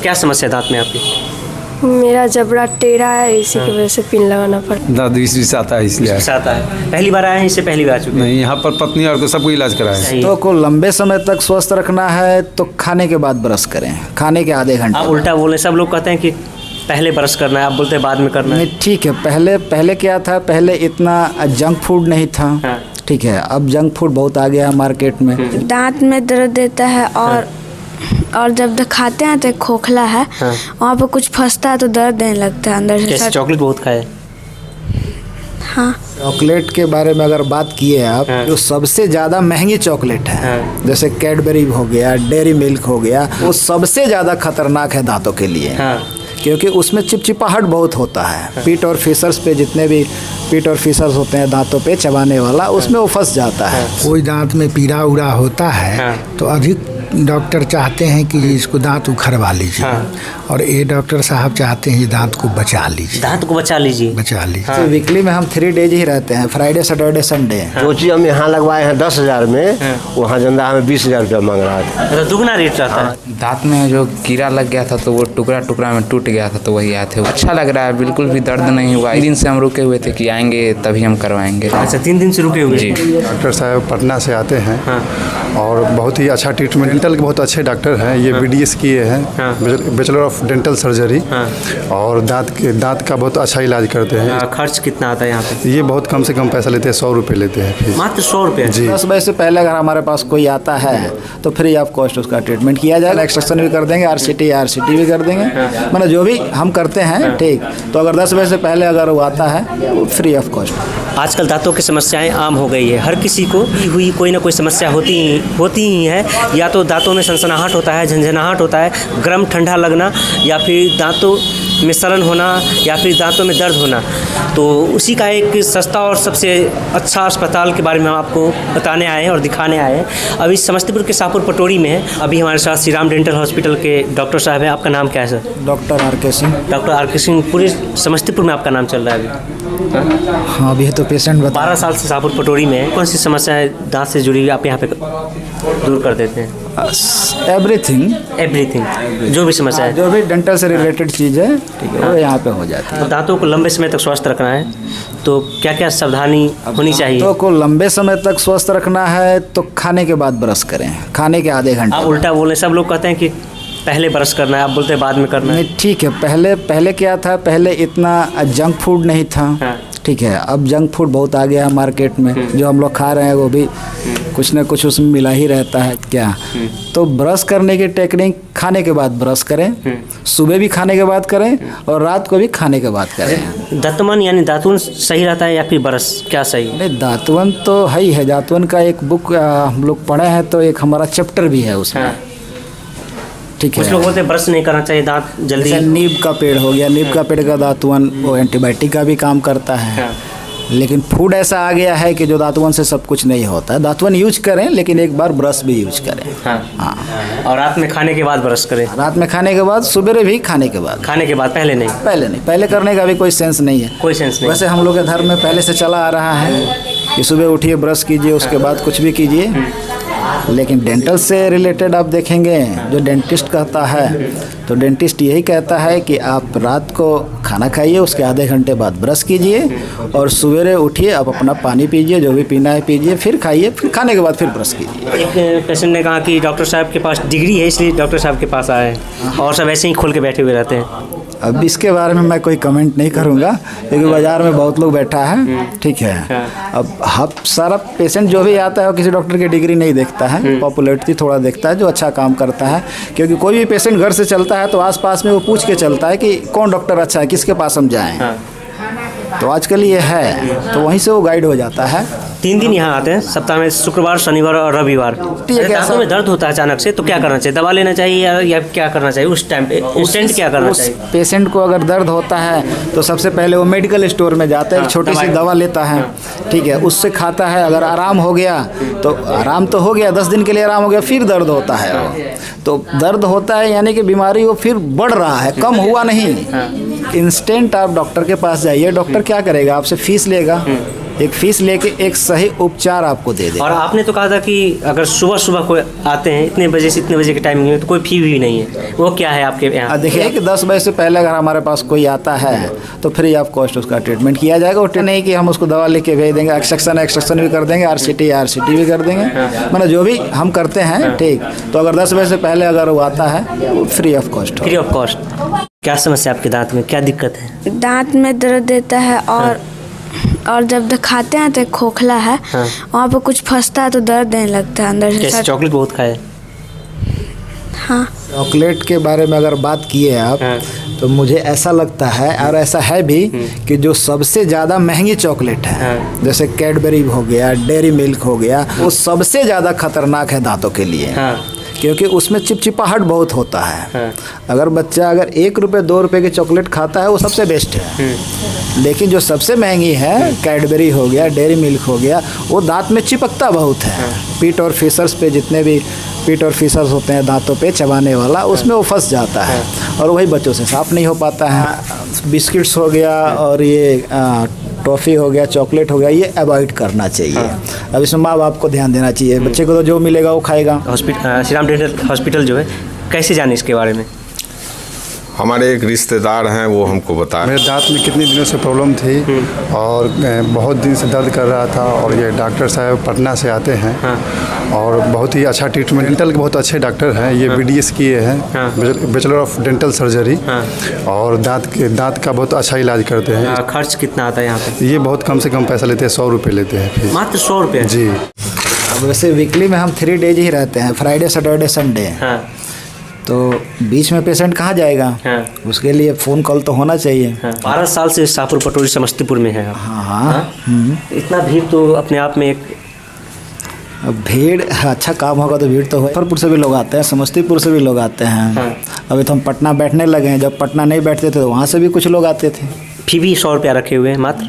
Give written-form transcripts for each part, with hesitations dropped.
क्या समस्या दांत में आपकी? मेरा जबड़ा टेढ़ा है, इसी की वजह से पिन लगाना पड़ता है। दांत बीस आता है इसलिए। आता है। पहली बार आए हैं, इससे पहली बार आ चुके हैं? नहीं, यहाँ पर पत्नी और सबको इलाज कराए। तो को लंबे समय तक स्वस्थ रखना है तो खाने के बाद ब्रश करें, खाने के आधे घंटे। आप उल्टा बोले, सब लोग कहते हैं कि पहले ब्रश करना है, आप बोलते हैं बाद में करना है। नहीं, ठीक है। पहले क्या था, पहले इतना जंक फूड नहीं था। हाँ। ठीक है, अब जंक फूड बहुत आ गया है मार्केट में। दांत में दर्द देता है और जब खाते हैं तो खोखला है। हाँ। वहाँ पर कुछ फंसता है तो दर्द देने लगता है अंदर से। कैसे? चॉकलेट बहुत खाए? हाँ। चॉकलेट के बारे में अगर बात किए आप, हाँ। जो सबसे ज़्यादा महंगी चॉकलेट है, हाँ। जैसे कैडबरी हो गया, डेयरी मिल्क हो गया, वो सबसे ज़्यादा खतरनाक है दांतों के लिए। हाँ। क्योंकि उसमें चिपचिपाहट बहुत होता है। पीट और फिशर्स पे, जितने भी पीट और फिशर्स होते हैं दांतों पे चबाने वाला, उसमें वो फंस जाता है। कोई दांत में पीड़ा उड़ा होता है। हाँ। तो अधिक डॉक्टर चाहते हैं कि इसको दांत उखड़वा लीजिए। हाँ। और ये डॉक्टर साहब चाहते हैं दांत को बचा लीजिए। दांत को बचा लीजिए। बचा लीजिए। तो वीकली में हम 3 डेज ही रहते हैं, फ्राइडे सैटरडे संडे। जो चीज़ हम यहाँ लगवाए हैं 10,000 में, वहाँ जंदा हमें 20,000 रुपया मांग रहा था। मतलब दुगना रेट रहता है। दांत में जो कीड़ा लग गया था तो वो टुकड़ा टुकड़ा में टूट गया था, तो वही आए थे। अच्छा लग रहा है, बिल्कुल भी दर्द नहीं हुआ। 3 दिन से हम रुके हुए थे कि आएंगे तभी हम करवाएंगे। अच्छा, 3 दिन से रुके हुए जी। डॉक्टर साहब पटना से आते हैं। हाँ। और बहुत ही अच्छा ट्रीटमेंट, डेंटल के बहुत अच्छे डॉक्टर हैं। ये BDS किए हैं, बैचलर ऑफ डेंटल सर्जरी। और दांत का बहुत अच्छा इलाज करते हैं। खर्च कितना आता है यहाँ पे? ये बहुत कम से कम पैसा लेते हैं, 100 रुपये लेते हैं फीस। मात्र 100 रुपये? जी। 10 बजे से पहले अगर हमारे पास कोई आता है तो फ्री ऑफ कॉस्ट उसका ट्रीटमेंट किया जाएगा। एक्सट्रैक्शन भी कर देंगे, RCT भी कर देंगे, मतलब जो भी हम करते हैं। ठीक, तो अगर 10 बजे से पहले अगर वो आता है तो फ्री ऑफ कॉस्ट। आजकल दांतों की समस्याएं आम हो गई है। हर किसी को हुई कोई ना कोई समस्या होती ही है। या तो दांतों में सनसनाहट होता है, झंझनाहट होता है, गर्म ठंडा लगना, या फिर दांतों में सड़न होना, या फिर दांतों में दर्द होना। तो उसी का एक सस्ता और सबसे अच्छा अस्पताल के बारे में हम आपको बताने आए हैं और दिखाने आए हैं। अभी समस्तीपुर के शाहपुर पटोरी में है। अभी हमारे साथ श्री राम डेंटल हॉस्पिटल के डॉक्टर साहब हैं। आपका नाम क्या है sir? Doctor RK Singh. Doctor RK Singh. पूरे समस्तीपुर में आपका नाम चल रहा है अभी? हाँ, अभी तो पेशेंट 12 साल से शाहपुर पटोरी में है। कौन सी समस्याएं दांत से जुड़ी हुई आप यहाँ पे दूर कर देते हैं? एवरीथिंग, जो भी समस्या है, जो भी डेंटल से रिलेटेड चीज़ है, ठीक है, वो यहाँ पे हो जाती है। तो दांतों को लंबे समय तक स्वस्थ रखना है तो क्या क्या सावधानी होनी चाहिए? दांतों को लंबे समय तक स्वस्थ रखना है तो खाने के बाद ब्रश करें, खाने के आधे घंटे। आप उल्टा बोले, सब लोग कहते हैं कि पहले ब्रश करना है, आप बोलते हैं बाद में करना है। नहीं, ठीक है। पहले क्या था, पहले इतना जंक फूड नहीं था। हाँ। ठीक है, अब जंक फूड बहुत आ गया है मार्केट में। जो हम लोग खा रहे हैं वो भी कुछ ना कुछ उसमें मिला ही रहता है क्या। तो ब्रश करने की टेक्निक, खाने के बाद ब्रश करें, सुबह भी खाने के बाद करें और रात को भी खाने के बाद करें। दातुन यानी दातुन सही रहता है या फिर ब्रश क्या सही? नहीं, दातुन तो है ही है। दातुन का एक बुक हम लोग पढ़े हैं, तो एक हमारा चैप्टर भी है उसमें। हाँ। ठीक कुछ है। लोग बोलते हैं ब्रश नहीं करना चाहिए, दांत जल्दी। जैसे नीम का पेड़ हो गया, नीम का पेड़ का दातुन वो एंटीबायोटिक का भी काम करता है। हाँ। लेकिन फूड ऐसा आ गया है कि जो दातुन से सब कुछ नहीं होता है। दातुन यूज करें, लेकिन एक बार ब्रश भी यूज करें। हाँ। हाँ। और रात में खाने के बाद ब्रश करें? रात में खाने के बाद, सुबह भी खाने के बाद। खाने के बाद, पहले नहीं? पहले करने का भी कोई सेंस नहीं है। कोई सेंस नहीं। वैसे हम लोग के धर्म में पहले से चला आ रहा है कि सुबह उठिए, ब्रश कीजिए, उसके बाद कुछ भी कीजिए। लेकिन डेंटल से रिलेटेड आप देखेंगे, जो डेंटिस्ट कहता है, तो डेंटिस्ट यही कहता है कि आप रात को खाना खाइए, उसके आधे घंटे बाद ब्रश कीजिए और सवेरे उठिए, आप अपना पानी पीजिए, जो भी पीना है पीजिए, फिर खाइए, फिर खाने के बाद फिर ब्रश कीजिए। एक पेशेंट ने कहा कि डॉक्टर साहब के पास डिग्री है इसलिए डॉक्टर साहब के पास आए हैं, और सब ऐसे ही खोल के बैठे हुए रहते हैं। अब इसके बारे में मैं कोई कमेंट नहीं करूंगा, क्योंकि बाज़ार में बहुत लोग बैठा है। ठीक है। अब सारा पेशेंट जो भी आता है वो किसी डॉक्टर की डिग्री नहीं देखता है, पॉपुलैरिटी थोड़ा देखता है, जो अच्छा काम करता है। क्योंकि कोई भी पेशेंट घर से चलता है तो आसपास में वो पूछ के चलता है कि कौन डॉक्टर अच्छा है, किसके पास हम जाएं। तो आजकल ये है, तो वहीं से वो गाइड हो जाता है। 3 दिन यहाँ आते हैं सप्ताह में, शुक्रवार, शनिवार और रविवार। दांतों में दर्द होता है अचानक से, तो क्या करना चाहिए? दवा लेना चाहिए या क्या करना चाहिए उस टाइम पे? इंस्टेंट क्या करना चाहिए? पेशेंट को अगर दर्द होता है तो सबसे पहले वो मेडिकल स्टोर में जाता है, एक छोटी सी दवा लेता है। ठीक है, उससे खाता है। अगर आराम हो गया तो आराम तो हो गया, 10 दिन के लिए आराम हो गया, फिर दर्द होता है वो, तो दर्द होता है यानी कि बीमारी वो फिर बढ़ रहा है, कम हुआ नहीं। इंस्टेंट आप डॉक्टर के पास जाइए, डॉक्टर क्या करेगा? आपसे फीस लेगा, एक फीस लेके एक सही उपचार आपको दे दे। और आपने तो कहा था कि अगर सुबह सुबह कोई आते हैं इतने बजे से इतने बजे के टाइमिंग में तो कोई फी भी नहीं है, वो क्या है आपके यहाँ? देखिए कि 10 बजे से पहले अगर हमारे पास कोई आता है तो फ्री ऑफ कॉस्ट उसका ट्रीटमेंट किया जाएगा। वो नहीं कि हम उसको दवा लिख के भेज देंगे, एक्सट्रैक्शन भी कर देंगे, RCT भी कर देंगे, मतलब जो भी हम करते हैं ठीक। तो अगर 10 बजे से पहले अगर वो आता है वो free of cost. Free of cost. क्या समस्या आपके दांत में, क्या दिक्कत है? दांत में दर्द देता है और जब दिखाते हैं तो खोखला है, वहाँ पे कुछ फंसता है तो दर्द देने लगता है अंदर से। कैसे चॉकलेट बहुत खाए? हाँ। चॉकलेट के बारे में अगर बात किए आप तो मुझे ऐसा लगता है और ऐसा है भी कि जो सबसे ज़्यादा महंगी चॉकलेट है जैसे कैडबरी हो गया, डेयरी मिल्क हो गया, वो सबसे ज़्यादा खतरनाक है दांतों के लिए। क्योंकि उसमें चिपचिपाहट बहुत होता है। अगर बच्चा अगर 1 रुपये 2 रुपये की चॉकलेट खाता है वो सबसे बेस्ट है, लेकिन जो सबसे महंगी है कैडबरी हो गया, डेयरी मिल्क हो गया, वो दांत में चिपकता बहुत है। पीट और फिशर्स पे जितने भी पीट और फिशर्स होते हैं दांतों पे चबाने वाला, उसमें वो फंस जाता है और वही बच्चों से साफ नहीं हो पाता है। बिस्किट्स हो गया और ये टॉफ़ी हो गया, चॉकलेट हो गया, ये अवॉइड करना चाहिए। अब इसमें माँ बाप को ध्यान देना चाहिए, बच्चे को तो जो मिलेगा वो खाएगा। श्री राम डेंटल हॉस्पिटल जो है, कैसे जाने इसके बारे में? हमारे एक रिश्तेदार हैं, वो हमको बताया। मेरे दांत में कितने दिनों से प्रॉब्लम थी और बहुत दिन से दर्द कर रहा था और ये डॉक्टर साहब पटना से आते हैं और बहुत ही अच्छा ट्रीटमेंट, डेंटल के बहुत अच्छे डॉक्टर हैं। ये BDS किए हैं, बैचलर ऑफ डेंटल सर्जरी, और दांत का बहुत अच्छा इलाज करते हैं। खर्च कितना आता है यहाँ पे? ये बहुत कम से कम पैसा लेते हैं, 100 रुपये लेते हैं फीस। मात्र 100 रुपये? जी। अब वैसे वीकली में हम 3 डेज ही रहते हैं, फ्राइडे सैटरडे संडे। तो बीच में पेशेंट कहाँ जाएगा? उसके लिए फ़ोन कॉल तो होना चाहिए। 12 साल से शाहपुर पटोरी समस्तीपुर में है आप? हाँ। इतना भीड़ तो अपने आप में एक भीड़ अच्छा काम होगा तो भीड़ तो हो। मुजफ्फरपुर से भी लोग आते हैं, समस्तीपुर से भी लोग आते हैं। अभी तो हम पटना बैठने लगे हैं, जब पटना नहीं बैठते थे तो वहाँ से भी कुछ लोग आते थे। फी भी 100 रुपया रखे हुए हैं मात्र,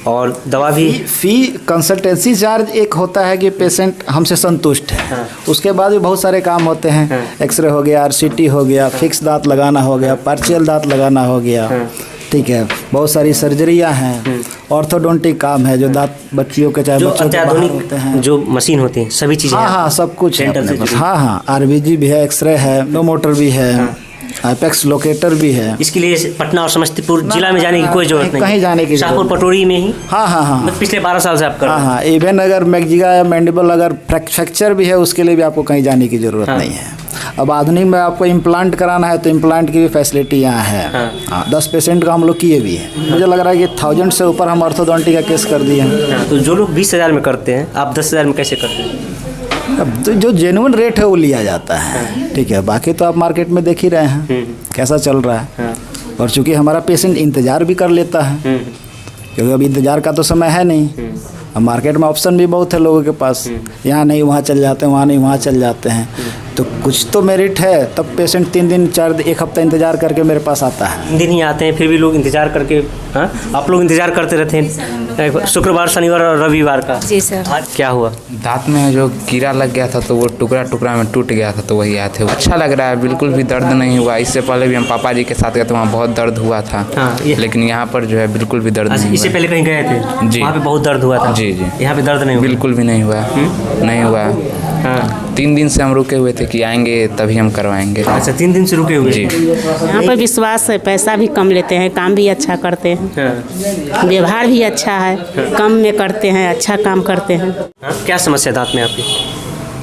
और दवा भी फ़ी कंसल्टेंसी चार्ज एक होता है कि पेशेंट हमसे संतुष्ट है। उसके बाद भी बहुत सारे काम होते हैं, एक्सरे हो गया, RCT हो गया, फिक्स दांत लगाना हो गया, पार्शियल दांत लगाना हो गया, ठीक है, बहुत सारी सर्जरियां हैं, ऑर्थोडोंटिक काम है, जो दांत बच्चियों के चाहे बच्चों के बाहर होते हैं, जो मशीन होती हैं, सभी चीज़ें। हाँ, सब कुछ है अपने पास। हाँ, RBG भी है, एक्सरे है, नो मोटर भी है, एपेक्स लोकेटर भी है। इसके लिए पटना और समस्तीपुर जिला में जाने की कोई जरूरत नहीं, कहीं जाने की शाहपुर पटोरी में ही। हाँ, पिछले 12 साल से आप कर रहे हैं। हाँ, इवन अगर मैक्जिगा या मैंडिबल अगर फ्रैक्चर भी है उसके लिए भी आपको कहीं जाने की ज़रूरत नहीं है। अब आधुनिक में आपको इम्प्लांट कराना है तो इम्प्लांट की भी फैसिलिटी यहाँ है। 10 पेशेंट का हम लोग किए भी हैं। मुझे लग रहा है कि 1000 से ऊपर हम ऑर्थोडोंटिक का केस कर दिए हैं। तो जो लोग 20,000 में करते हैं, आप 10,000 में कैसे करते हैं? अब तो जो जेन्युइन रेट है वो लिया जाता है, ठीक है। बाकी तो आप मार्केट में देख ही रहे हैं कैसा चल रहा है। और चूँकि हमारा पेशेंट इंतज़ार भी कर लेता है, क्योंकि अब इंतज़ार का तो समय है नहीं। अब मार्केट में ऑप्शन भी बहुत है लोगों के पास, यहाँ नहीं वहाँ चल जाते हैं, वहाँ नहीं वहाँ चल जाते हैं। तो कुछ तो मेरिट है, तब पेशेंट 3 दिन 4 दिन 1 हफ्ता इंतज़ार करके मेरे पास आता है। 3 दिन ही आते हैं, फिर भी लोग इंतज़ार करके। हाँ, आप लोग इंतज़ार करते रहते हैं शुक्रवार, शनिवार और रविवार का? जी सर। आज क्या हुआ? दांत में जो कीड़ा लग गया था तो वो टुकड़ा में टूट गया था, तो वही आए थे। अच्छा लग रहा है, बिल्कुल भी दर्द नहीं हुआ। इससे पहले भी हम पापा जी के साथ गए थे, वहाँ बहुत दर्द हुआ था। लेकिन यहाँ पर जो है बिल्कुल भी दर्द नहीं। इससे पहले कहीं गए थे जी, वहाँ पे बहुत दर्द हुआ था? जी। यहाँ पे दर्द नहीं हुआ? बिल्कुल भी नहीं हुआ, नहीं हुआ। 3 दिन से हम रुके हुए थे कि आएंगे तभी हम करवाएंगे। अच्छा, 3 दिन से रुके हुए? जी। यहाँ पर विश्वास है, पैसा भी कम लेते हैं, काम भी अच्छा करते हैं, व्यवहार भी अच्छा है, कम में करते हैं, अच्छा काम करते हैं। क्या समस्या दांत में आपकी?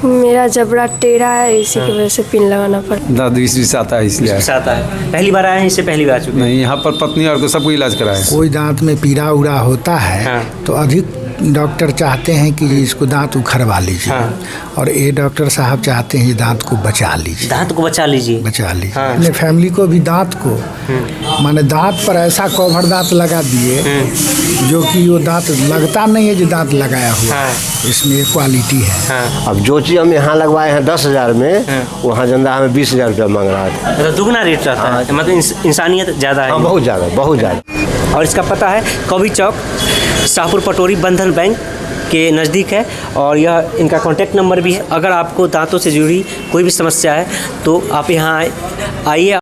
मेरा जबड़ा टेढ़ा है, इसी की वजह से पिन लगाना पड़ता है। दर्द इस आता है, इसलिए आता है। पहली बार आए हैं, इससे पहली बार आ चुके हैं? नहीं, यहाँ पर पत्नी और को सबको इलाज कराया। कोई दांत में पीड़ा उड़ा होता है तो अधिक डॉक्टर चाहते हैं कि इसको दांत उखड़वा लीजिए, और ये डॉक्टर साहब चाहते हैं ये दांत को बचा लीजिए। दांत को बचा लीजिए? बचा लीजिए। अपने फैमिली को भी दांत को, माने दांत पर ऐसा कवर दांत लगा दिए जो कि वो दांत लगता नहीं है जो दांत लगाया हुआ है, इसमें क्वालिटी है। अब जो चीज़ हम यहाँ लगवाए हैं 10,000 में, वहाँ जंदा हमें 20,000 रुपया मांग रहा था। मतलब दुगना रेट रहता है, मतलब इंसानियत ज़्यादा है। बहुत ज़्यादा। और इसका पता है कवि चौक, शाहपुर पटोरी, बंधन बैंक के नज़दीक है। और यह इनका कॉन्टैक्ट नंबर भी है। अगर आपको दांतों से जुड़ी कोई भी समस्या है तो आप यहाँ आइए।